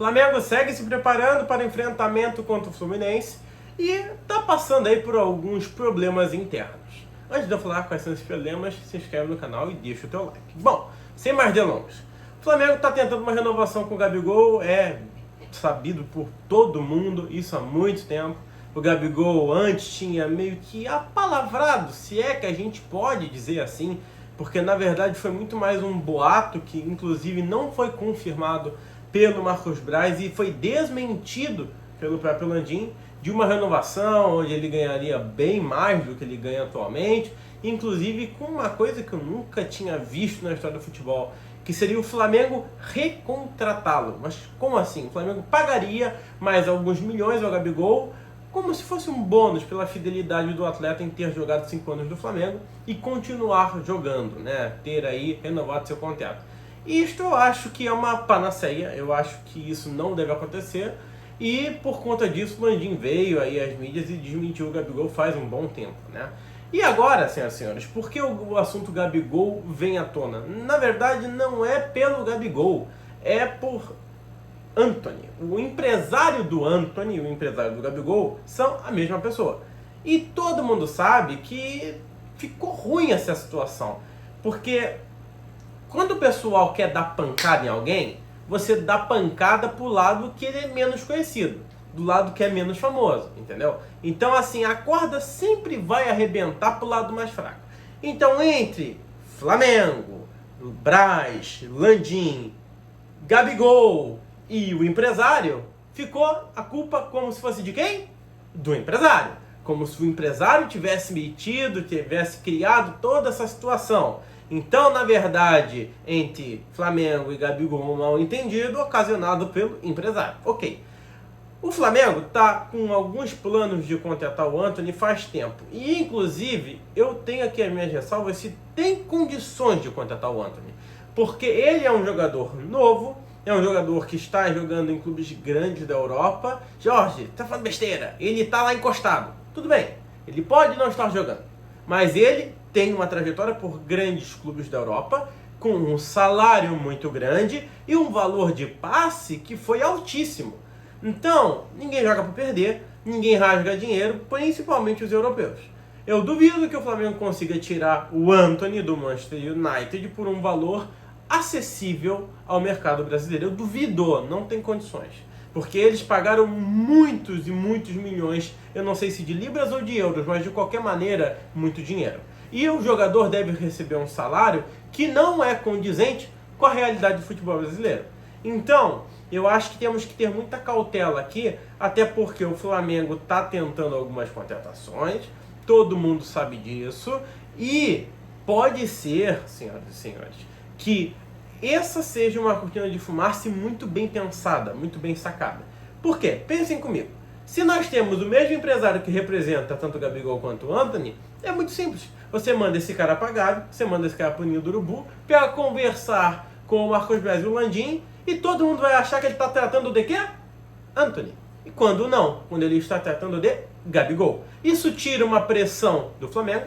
O Flamengo segue se preparando para o enfrentamento contra o Fluminense e está passando aí por alguns problemas internos. Antes de eu falar quais são esses problemas, se inscreve no canal e deixa o teu like. Bom, sem mais delongas, o Flamengo está tentando uma renovação com o Gabigol, é sabido por todo mundo, isso há muito tempo. O Gabigol antes tinha meio que apalavrado, se é que a gente pode dizer assim, porque na verdade foi muito mais um boato que inclusive não foi confirmado pelo Marcos Braz e foi desmentido pelo próprio Landim, de uma renovação onde ele ganharia bem mais do que ele ganha atualmente, inclusive com uma coisa que eu nunca tinha visto na história do futebol, que seria o Flamengo recontratá-lo. Mas como assim? O Flamengo pagaria mais alguns milhões ao Gabigol, como se fosse um bônus pela fidelidade do atleta em ter jogado 5 anos do Flamengo e continuar jogando, né? Ter aí renovado seu contrato. Isto eu acho que é uma panaceia, eu acho que isso não deve acontecer e por conta disso o Landim veio aí às mídias e desmentiu o Gabigol faz um bom tempo, né? E agora, senhoras e senhores, por que o assunto Gabigol vem à tona? Na verdade não é pelo Gabigol, é por Antony. O empresário do Antony e o empresário do Gabigol são a mesma pessoa. E todo mundo sabe que ficou ruim essa situação, porque quando o pessoal quer dar pancada em alguém, você dá pancada pro lado que ele é menos conhecido, do lado que é menos famoso, entendeu? Então assim, a corda sempre vai arrebentar pro lado mais fraco. Então entre Flamengo, Braz, Landim, Gabigol e o empresário, ficou a culpa como se fosse de quem? Do empresário. Como se o empresário tivesse metido, tivesse criado toda essa situação. Então, na verdade, entre Flamengo e Gabigol, um mal entendido ocasionado pelo empresário. Ok. O Flamengo está com alguns planos de contratar o Antony faz tempo. E, inclusive, eu tenho aqui as minhas ressalvas se tem condições de contratar o Antony. Porque ele é um jogador novo, é um jogador que está jogando em clubes grandes da Europa. Jorge, tá falando besteira. Ele está lá encostado. Tudo bem, ele pode não estar jogando. Mas ele tem uma trajetória por grandes clubes da Europa, com um salário muito grande e um valor de passe que foi altíssimo. Então, ninguém joga para perder, ninguém rasga dinheiro, principalmente os europeus. Eu duvido que o Flamengo consiga tirar o Antony do Manchester United por um valor acessível ao mercado brasileiro. Eu duvido, não tem condições. Porque eles pagaram muitos e muitos milhões, eu não sei se de libras ou de euros, mas de qualquer maneira, muito dinheiro. E o jogador deve receber um salário que não é condizente com a realidade do futebol brasileiro. Então, eu acho que temos que ter muita cautela aqui, até porque o Flamengo está tentando algumas contratações, todo mundo sabe disso, e pode ser, senhoras e senhores, que essa seja uma cortina de fumaça muito bem pensada, muito bem sacada. Por quê? Pensem comigo. Se nós temos o mesmo empresário que representa tanto o Gabigol quanto o Antony, é muito simples. Você manda esse cara para Gávea, você manda esse cara para o Ninho do Urubu, para conversar com o Marcos Braz e o Landim, e todo mundo vai achar que ele está tratando de quê? Antony. E quando não, quando ele está tratando de Gabigol. Isso tira uma pressão do Flamengo,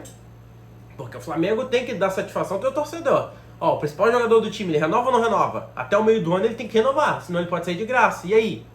porque o Flamengo tem que dar satisfação ao seu torcedor. Ó, o principal jogador do time, ele renova ou não renova? Até o meio do ano ele tem que renovar, senão ele pode sair de graça. E aí?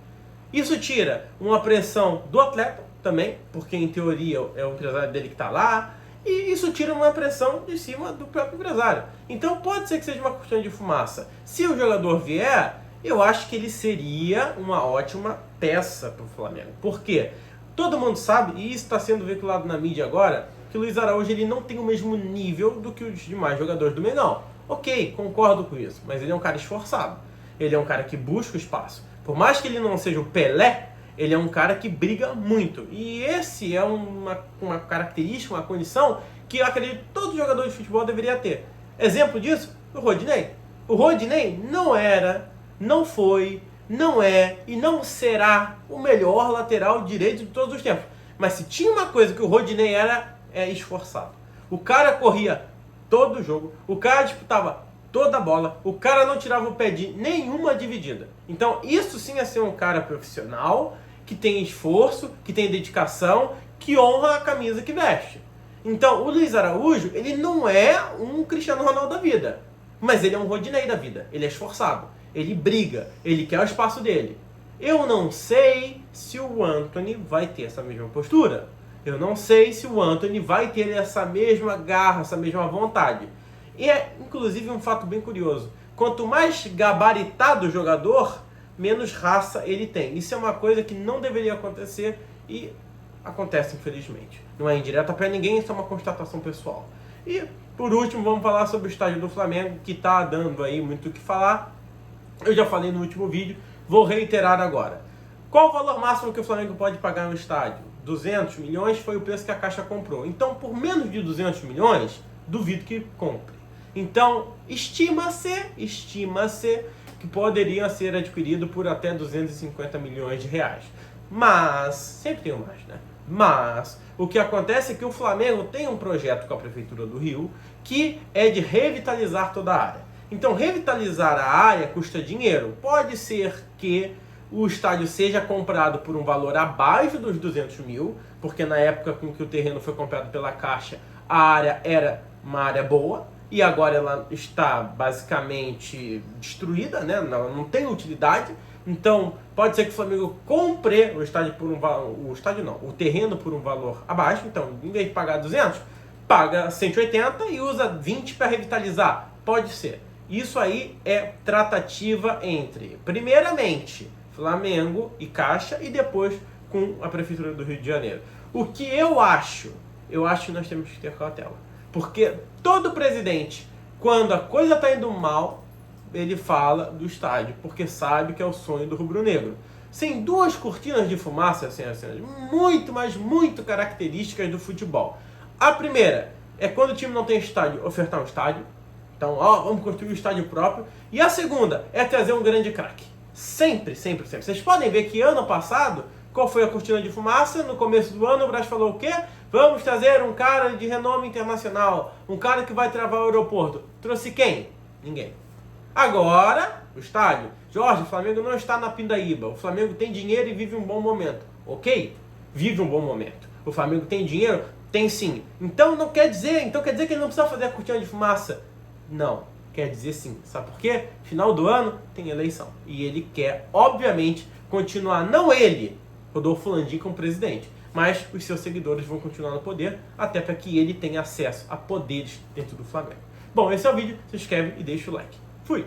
Isso tira uma pressão do atleta também, porque em teoria é o empresário dele que está lá, e isso tira uma pressão de cima do próprio empresário. Então pode ser que seja uma cortina de fumaça. Se o jogador vier, eu acho que ele seria uma ótima peça para o Flamengo. Por quê? Todo mundo sabe, e isso está sendo veiculado na mídia agora, que o Luiz Araújo ele não tem o mesmo nível do que os demais jogadores do Mengão. Ok, concordo com isso, mas ele é um cara esforçado. Ele é um cara que busca o espaço. Por mais que ele não seja o Pelé, ele é um cara que briga muito. E esse é uma característica, uma condição que eu acredito que todo jogador de futebol deveria ter. Exemplo disso, o Rodinei. O Rodinei não era, não foi, não é e não será o melhor lateral direito de todos os tempos. Mas se tinha uma coisa que o Rodinei era, é esforçado. O cara corria todo o jogo, o cara disputava toda a bola, o cara não tirava o pé de nenhuma dividida. Então isso sim é ser um cara profissional, que tem esforço, que tem dedicação, que honra a camisa que veste. Então o Luiz Araújo, ele não é um Cristiano Ronaldo da vida, mas ele é um Rodinei da vida. Ele é esforçado, ele briga, ele quer o espaço dele. Eu não sei se o Antony vai ter essa mesma postura. Eu não sei se o Antony vai ter essa mesma garra, essa mesma vontade. E é, inclusive, um fato bem curioso. Quanto mais gabaritado o jogador, menos raça ele tem. Isso é uma coisa que não deveria acontecer e acontece, infelizmente. Não é indireta para ninguém, isso é uma constatação pessoal. E, por último, vamos falar sobre o estádio do Flamengo, que está dando aí muito o que falar. Eu já falei no último vídeo, vou reiterar agora. Qual o valor máximo que o Flamengo pode pagar no estádio? 200 milhões foi o preço que a Caixa comprou. Então, por menos de 200 milhões, duvido que compre. Então, estima-se que poderia ser adquirido por até 250 milhões de reais. Mas, sempre tem mais, né? Mas, o que acontece é que o Flamengo tem um projeto com a Prefeitura do Rio que é de revitalizar toda a área. Então, revitalizar a área custa dinheiro. Pode ser que o estádio seja comprado por um valor abaixo dos 200 mil, porque na época com que o terreno foi comprado pela Caixa, a área era uma área boa, e agora ela está basicamente destruída, né? Não tem utilidade. Então, pode ser que o Flamengo compre o estádio por um valor, o terreno por um valor abaixo. Então, em vez de pagar 200, paga 180 e usa 20 para revitalizar. Pode ser. Isso aí é tratativa entre, primeiramente, Flamengo e Caixa e depois com a Prefeitura do Rio de Janeiro. O que eu acho que nós temos que ter cautela. Porque todo presidente, quando a coisa está indo mal, ele fala do estádio, porque sabe que é o sonho do rubro-negro. Sem duas cortinas de fumaça, senhoras e senhores, muito, mas muito características do futebol. A primeira é quando o time não tem estádio, ofertar um estádio. Então, vamos construir um estádio próprio. E a segunda é trazer um grande craque. Sempre, sempre, sempre. Vocês podem ver que ano passado, qual foi a cortina de fumaça? No começo do ano, o Brás falou o quê? Vamos trazer um cara de renome internacional. Um cara que vai travar o aeroporto. Trouxe quem? Ninguém. Agora, o estádio. Jorge, o Flamengo não está na pindaíba. O Flamengo tem dinheiro e vive um bom momento. Ok? Vive um bom momento. O Flamengo tem dinheiro? Tem sim. Então quer dizer que ele não precisa fazer a cortina de fumaça? Não. Quer dizer sim. Sabe por quê? Final do ano tem eleição. E ele quer, obviamente, continuar, não ele, Rodolfo Landim, como presidente, mas os seus seguidores vão continuar no poder, até para que ele tenha acesso a poderes dentro do Flamengo. Bom, esse é o vídeo. Se inscreve e deixa o like. Fui!